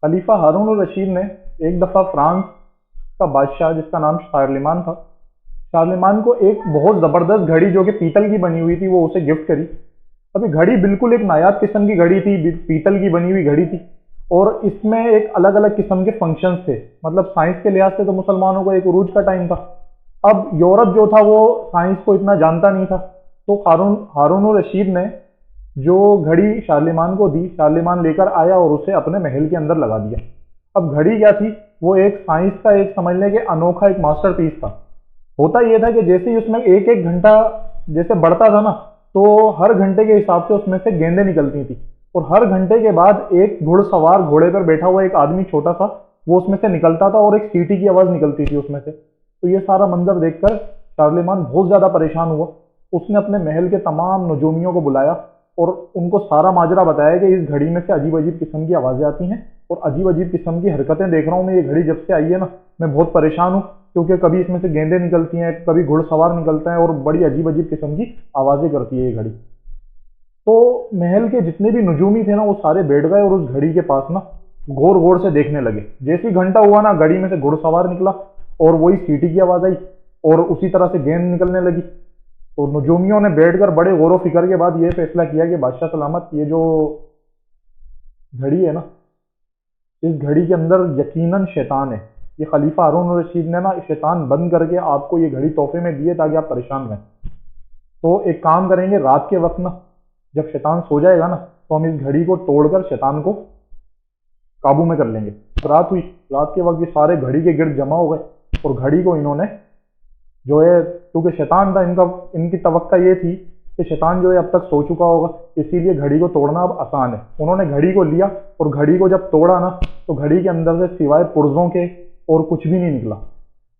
खलीफा हारून रशीद ने एक दफ़ा फ्रांस का बादशाह जिसका नाम शारलेमान था, शारलेमान को एक बहुत ज़बरदस्त घड़ी जो कि पीतल की बनी हुई थी वो उसे गिफ्ट करी। अभी घड़ी बिल्कुल एक नायाब किस्म की घड़ी थी, पीतल की बनी हुई घड़ी थी, और इसमें एक अलग अलग किस्म के फंक्शंस थे। मतलब साइंस के लिहाज से तो मुसलमानों को एक उरूज का टाइम था। अब यूरोप जो था वो साइंस को इतना जानता नहीं था, तो हारून रशीद ने जो घड़ी शारलेमान को दी, शारलेमान लेकर आया और उसे अपने महल के अंदर लगा दिया। अब घड़ी क्या थी, वो एक साइंस का एक समझ लें कि अनोखा एक मास्टरपीस था। होता यह था कि जैसे ही उसमें एक एक घंटा जैसे बढ़ता था ना, तो हर घंटे के हिसाब से उसमें से गेंदें निकलती थी, और हर घंटे के बाद एक घुड़सवार घोड़े पर बैठा हुआ एक आदमी छोटा सा वो उसमें से निकलता था, और एक सीटी की आवाज़ निकलती थी उसमें से। तो ये सारा मंजर देखकर शारलेमान बहुत ज़्यादा परेशान हुआ। उसने अपने महल के तमाम नजूमियों को बुलाया और उनको सारा माजरा बताया कि इस घड़ी में से अजीब अजीब किस्म की आवाज़ें आती हैं और अजीब अजीब किस्म की हरकतें देख रहा हूँ मैं। ये घड़ी जब से आई है ना, मैं बहुत परेशान हूँ, क्योंकि कभी इसमें से गेंदें निकलती हैं, कभी घुड़सवार निकलते हैं, और बड़ी अजीब अजीब किस्म की आवाज़ें करती है ये घड़ी। तो महल के जितने भी नजूमी थे ना, वो सारे बैठ गए और उस घड़ी के पास ना गौर गौर से देखने लगे। जैसे ही घंटा हुआ ना, घड़ी में से घुड़सवार निकला और वही सीटी की आवाज़ आई और उसी तरह से गेंद निकलने लगी। तो नजूमियों ने बैठकर बड़े गौर व फिक्र के बाद ये फैसला किया कि बादशाह सलामत, ये जो घड़ी है ना, इस घड़ी के अंदर यकीनन शैतान है। ये खलीफा हारून रशीद ने ना शैतान बंद करके आपको ये घड़ी तोहफे में दी है ताकि आप परेशान रहें। तो एक काम करेंगे, रात के वक्त ना जब शैतान सो जाएगा ना, तो हम इस घड़ी को तोड़कर शैतान को काबू में कर लेंगे। रात हुई, रात के वक्त ये सारे घड़ी के गिर्द जमा हो गए और घड़ी को इन्होंने जो है, क्योंकि शैतान था इनकी तवक्का ये थी कि शैतान जो है अब तक सो चुका होगा, इसीलिए घड़ी को तोड़ना अब आसान है। उन्होंने घड़ी को लिया और घड़ी को जब तोड़ा ना, तो घड़ी के अंदर से सिवाय पुर्जों के और कुछ भी नहीं निकला।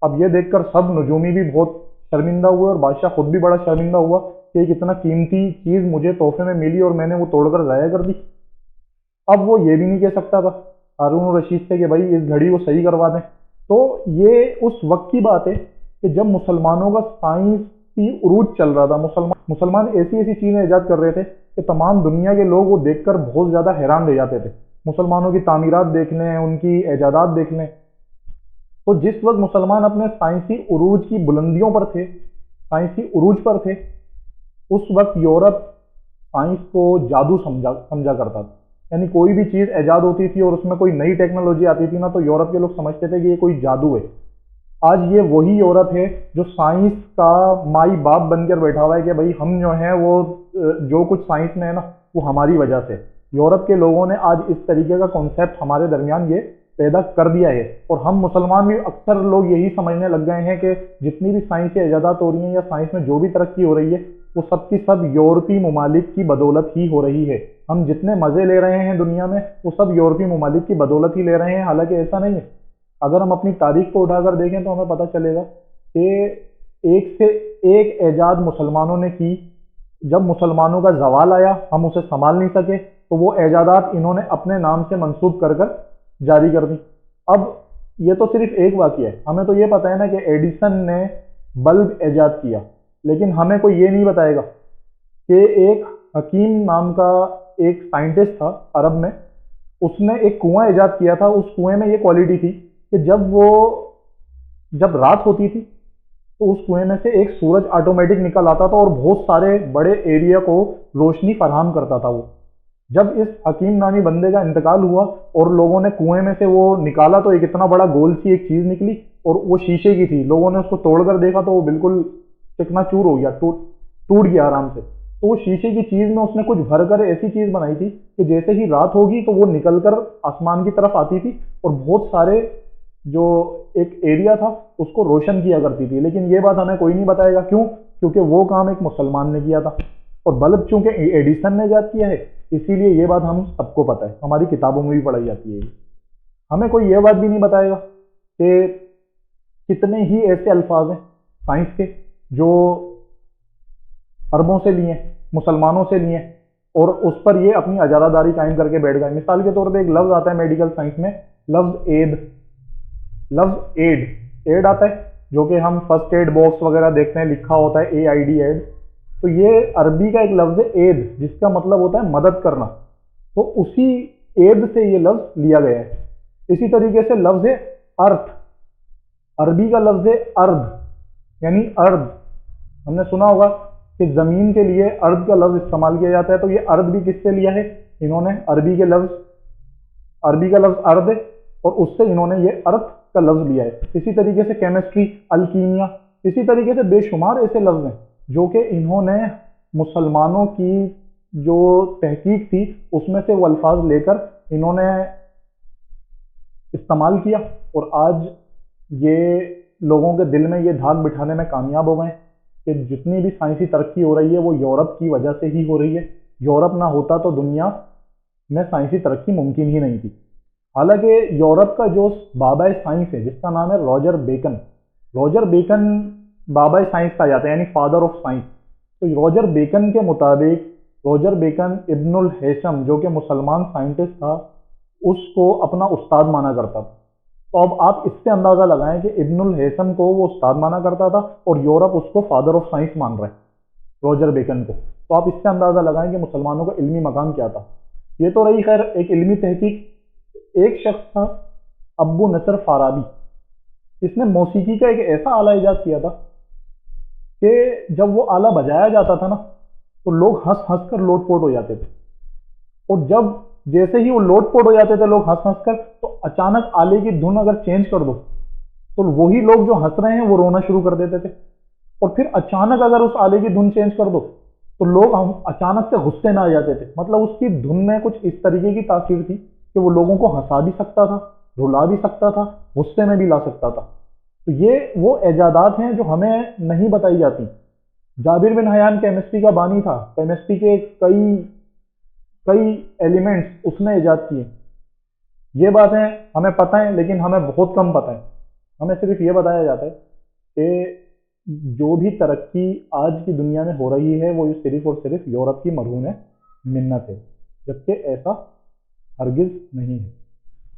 अब ये देखकर सब नजूमी भी बहुत शर्मिंदा हुए और बादशाह खुद भी बड़ा शर्मिंदा हुआ कि एक इतना कीमती चीज़ मुझे तोहफे में मिली और मैंने वो तोड़कर ज़ाया कर दी। अब वो ये भी नहीं कह सकता था हारून रशीद से कि भाई इस घड़ी को सही करवा दें। तो ये उस वक्त की बात है कि जब मुसलमानों का साइंस की उरूज चल रहा था। मुसलमान ऐसी ऐसी चीज़ें ईजाद कर रहे थे कि तमाम दुनिया के लोग वो देखकर बहुत ज़्यादा हैरान रह जाते थे। मुसलमानों की तामीरात देख लें, उनकी ईजादात देख लें। तो जिस वक्त मुसलमान अपने साइंसी उरूज की बुलंदियों पर थे, साइंसी उरूज पर थे, उस वक्त यूरोप साइंस को जादू समझा करता था। यानी कोई भी चीज़ ईजाद होती थी और उसमें कोई नई टेक्नोलॉजी आती थी ना, तो यूरोप के लोग समझते थे कि ये कोई जादू है। आज ये वही यूरोप है जो साइंस का माई बाप बनकर बैठा हुआ है कि भाई हम जो हैं वो जो कुछ साइंस में है ना, वो हमारी वजह से। यूरोप के लोगों ने आज इस तरीके का कॉन्सेप्ट हमारे दरमियान ये पैदा कर दिया है, और हम मुसलमान भी अक्सर लोग यही समझने लग गए हैं कि जितनी भी साइंसी ईजादात हो रही हैं या साइंस में जो भी तरक्की हो रही है, वो सब की सब यूरोपीय ममालिक की बदौलत ही हो रही है। हम जितने मज़े ले रहे हैं दुनिया में, वो सब यूरोपीय ममालिक की बदौलत ही ले रहे हैं, हालांकि ऐसा नहीं है। अगर हम अपनी तारीख को उठाकर देखें तो हमें पता चलेगा कि एक से एक ईजाद मुसलमानों ने की। जब मुसलमानों का जवाल आया, हम उसे संभाल नहीं सके, तो वो ईजादात इन्होंने अपने नाम से मंसूब कर जारी कर दी। अब ये तो सिर्फ एक वाक़या है। हमें तो ये पता है ना कि एडिसन ने बल्ब ईजाद किया, लेकिन हमें कोई ये नहीं बताएगा कि एक हकीम नाम का एक साइंटिस्ट था अरब में, उसने एक कुआं ईजाद किया था। उस कुएं में ये क्वालिटी थी कि जब रात होती थी तो उस कुएं में से एक सूरज ऑटोमेटिक निकल आता था और बहुत सारे बड़े एरिया को रोशनी फराहम करता था वो। जब इस हकीम नामी बंदे का इंतकाल हुआ और लोगों ने कुएं में से वो निकाला, तो एक इतना बड़ा गोल सी एक चीज़ निकली और वो शीशे की थी। लोगों ने उसको तोड़कर देखा तो वो बिल्कुल चकनाचूर हो गया, टूट गया आराम से। तो वो शीशे की चीज़ में उसने कुछ भरकर ऐसी चीज़ बनाई थी कि जैसे ही रात होगी तो वो निकलकर आसमान की तरफ आती थी और बहुत सारे जो एक एरिया था उसको रोशन किया करती थी। लेकिन ये बात हमें कोई नहीं बताएगा, क्यों? क्योंकि वो काम एक मुसलमान ने किया था, और बल्ब चूंकि एडिसन ने ईजाद किया है, इसीलिए ये बात हम सबको पता है, हमारी किताबों में भी पढ़ाई जाती है। हमें कोई ये बात भी नहीं बताएगा कि कितने ही ऐसे अल्फाज हैं साइंस के जो अरबों से लिए, मुसलमानों से लिए, और उस पर ये अपनी अजारादारी कायम करके बैठ गए। मिसाल के तौर पे एक लफ्ज़ आता है मेडिकल साइंस में, लफ्ज़ एड आता है, जो कि हम फर्स्ट एड बॉक्स वगैरह देखते हैं, लिखा होता है AID एड। तो ये अरबी का एक लफ्ज़ है एद, जिसका मतलब होता है मदद करना। तो उसी एद से ये लफ्ज़ लिया गया है। इसी तरीके से लफ्ज़ है अर्थ, अरबी का लफ्ज़ है अर्द, यानी अर्द। हमने सुना होगा कि ज़मीन के लिए अर्द का लफ्ज़ इस्तेमाल किया जाता है, तो ये अर्द भी किससे लिया है? इन्होंने अरबी का लफ्ज़ अर्द है और उससे इन्होंने ये अर्थ का लफ्ज़ लिया है। इसी तरीके से केमिस्ट्री, अल्कीमिया, इसी तरीके से बेशुमार ऐसे लफ्ज़ हैं जो कि इन्होंने मुसलमानों की जो तहकीक थी उसमें से वो अल्फाज लेकर इन्होंने इस्तेमाल किया, और आज ये लोगों के दिल में ये धाक बिठाने में कामयाब हो गए कि जितनी भी साइंसी तरक्की हो रही है वो यूरोप की वजह से ही हो रही है। यूरोप ना होता तो दुनिया में साइंसी तरक्की मुमकिन ही नहीं थी। हालांकि यूरोप का जो बाबा साइंस है जिसका नाम है रॉजर बेकन बाबा साइंस कहा जाता है, यानी फादर ऑफ साइंस। तो रॉजर बेकन के मुताबिक रॉजर बेकन इब्नुल हैसम जो कि मुसलमान साइंटिस्ट था उसको अपना उस्ताद माना करता था। तो अब आप इससे अंदाज़ा लगाएं कि इब्नुल हैसम को वो उस्ताद माना करता था और यूरोप उसको फादर ऑफ साइंस मान रहे हैं, रॉजर बेकन को। तो आप इससे अंदाज़ा लगाएं कि मुसलमानों का इल्मी मकाम क्या था। ये तो रही खैर एक इल्मी तहकीक। एक शख्स था अबू नसर फाराबी, इसने मौसीकी का एक ऐसा आला ईजाद किया था कि जब वो आला बजाया जाता था ना तो लोग हंस हंस कर लोटपोट हो जाते थे, और जब जैसे ही वो लोटपोट हो जाते थे लोग हंस हंस कर, तो अचानक आले की धुन अगर चेंज कर दो तो वही लोग जो हंस रहे हैं वो रोना शुरू कर देते थे, और फिर अचानक अगर उस आले की धुन चेंज कर दो तो लोग अचानक से गुस्से में आ जाते थे। मतलब उसकी धुन में कुछ इस तरीके की तासीर थी कि वो लोगों को हंसा भी सकता था, रुला भी सकता था, गुस्से में भी ला सकता था। तो ये वो एजादात हैं जो हमें नहीं बताई जाती। जाबिर बिन हयान केमिस्ट्री का बानी था, केमिस्ट्री के कई एलिमेंट्स उसने ईजाद किए। ये बातें हमें पता है लेकिन हमें बहुत कम पता है। हमें सिर्फ ये बताया जाता है कि जो भी तरक्की आज की दुनिया में हो रही है वो सिर्फ और सिर्फ यूरोप की मरहून मिन्नत है, जबकि ऐसा हरगिज नहीं है।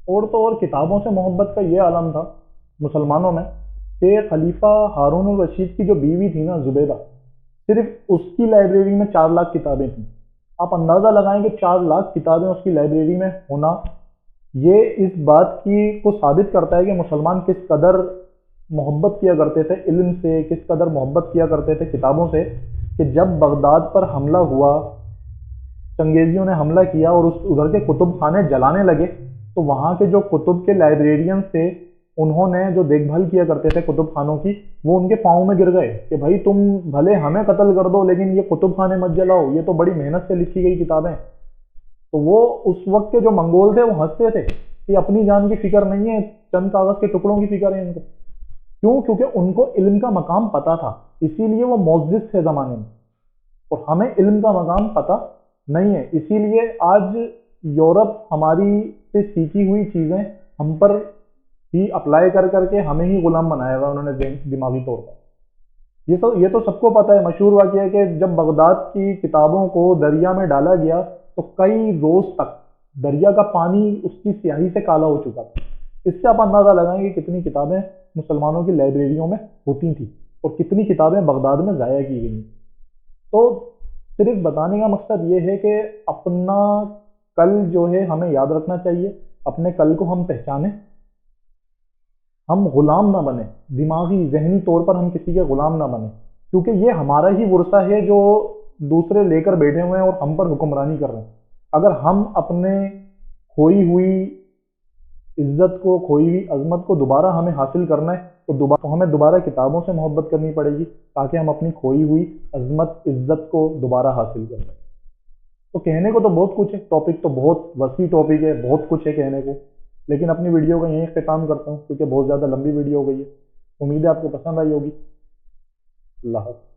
और तो और किताबों से मोहब्बत का ये आलम था मुसलमानों में कि खलीफा हारून रशीद की जो बीवी थी ना जुबैदा, सिर्फ उसकी लाइब्रेरी में 4 लाख किताबें थीं। आप अंदाज़ा लगाएं कि 4 लाख किताबें उसकी लाइब्रेरी में होना, ये इस बात की को साबित करता है कि मुसलमान किस कदर मोहब्बत किया करते थे इल्म से, किस कदर मोहब्बत किया करते थे किताबों से, कि जब बगदाद पर हमला हुआ, चंगेजियों ने हमला किया और उधर के कुतुब खाने जलाने लगे, तो वहाँ के जो कुतुब के लाइब्रेरियन थे उन्होंने जो देखभाल किया करते थे कुतुब खानों की, वो उनके पाँव में गिर गए कि भाई तुम भले हमें कत्ल कर दो लेकिन ये कुतुब खाने मत जलाओ, ये तो बड़ी मेहनत से लिखी गई किताबें। तो वो उस वक्त के जो मंगोल थे वो हंसते थे कि अपनी जान की फिक्र नहीं है, चंद कागज के टुकड़ों की फिक्र है इनको। क्यों? क्योंकि उनको इल्म का मकाम पता था, इसीलिए वो मोअज़्ज़िज़ थे ज़माने में, और हमें इल्म का मकाम पता नहीं है। इसीलिए आज यूरोप हमारी से सीखी हुई चीज़ें हम पर ही अप्लाई कर करके हमें ही गुलाम बनाया हुआ उन्होंने दिमागी तौर पर। ये तो सबको पता है, मशहूर वाक़या है कि जब बगदाद की किताबों को दरिया में डाला गया तो कई रोज़ तक दरिया का पानी उसकी स्याही से काला हो चुका था। इससे आप अंदाज़ा लगाएंगे कितनी किताबें मुसलमानों की लाइब्रेरियों में होती थी और कितनी किताबें बगदाद में ज़ाया की गई। तो सिर्फ बताने का मकसद ये है कि अपना कल जो है हमें याद रखना चाहिए, अपने कल को हम पहचानें, हम गुलाम ना बने, दिमागी जहनी तौर पर हम किसी के गुलाम ना बने, क्योंकि ये हमारा ही वर्सा है जो दूसरे लेकर बैठे हुए हैं और हम पर हुक्मरानी कर रहे हैं। अगर हम अपने खोई हुई इज्जत को, खोई हुई अजमत को दोबारा हमें हासिल करना है तो हमें दोबारा किताबों से मोहब्बत करनी पड़ेगी ताकि हम अपनी खोई हुई अजमत इज्जत को दोबारा हासिल कर पाएँ। तो कहने को तो बहुत कुछ है, टॉपिक तो बहुत वसी टॉपिक है, बहुत कुछ है कहने को, लेकिन अपनी वीडियो का यहीं इख्तिताम करता हूँ क्योंकि बहुत ज़्यादा लंबी वीडियो हो गई है। उम्मीद है आपको पसंद आई होगी। अल्लाह हाफ़िज़।